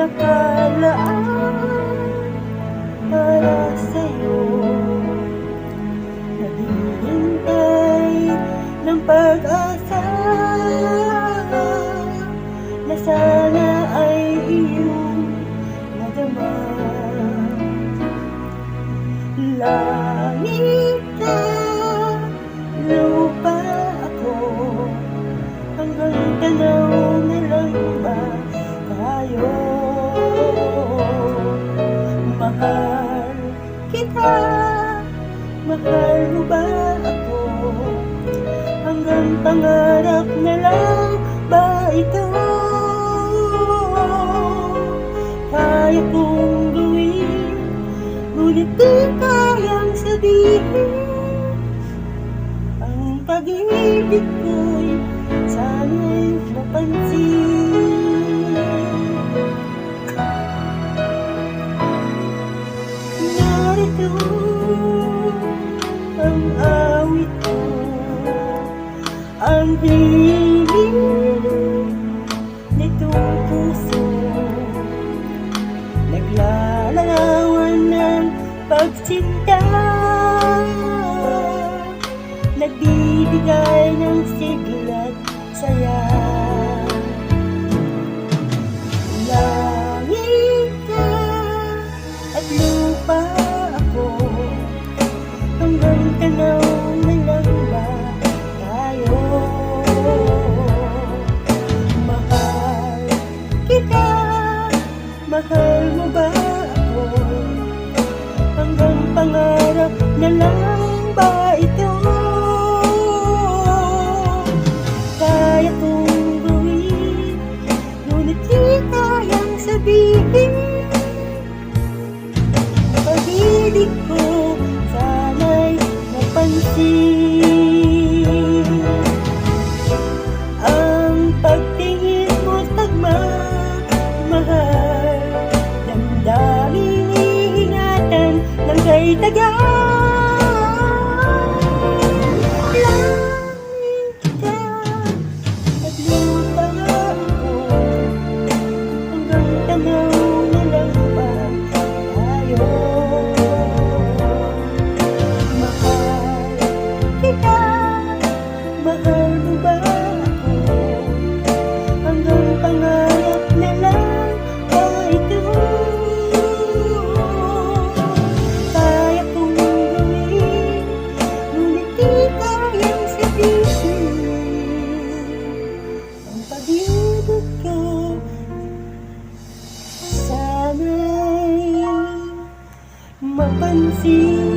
nakalaan para sa'yo. Naghihintay ng pag-asa na sana ay iyong madama. Langit ka, lupa ako, hanggang tanaw na lang ba tayo? Mahal kita, mahal mo ba ako? Hanggang pangarap na lang ba ito? Kaya kong gawin, ngunit di kayang sabihin. Ang pag-ibig ko'y sana'y mapansin. Narito ang awit ko, ang hiling nitong puso, naglalarawan ng pagsinta, nagbibigay ng sigla't saya. Langit ka at lupa ako, hanggang tanaw na lang ba tayo? Mahal kita, mahal mo ba ako? Hanggang pangarap na lang ba ito? Kaya kong gawin, ngunit di kayang sabihin. Pag-ibig ko sana'y napansin. Ang pagtingin mo't pagmamahal, damdaming iingatan ng kay tagal. Langit ka at lupa ako, hanggang tanaw na lang ba tayo? Mahal kita, mahal mo ba ako? Hanggang pangarap na lang ba ito? Kaya kong gawin, ngunit di kayang sabihin. Ang pag-ibig ko sana'y mapansin.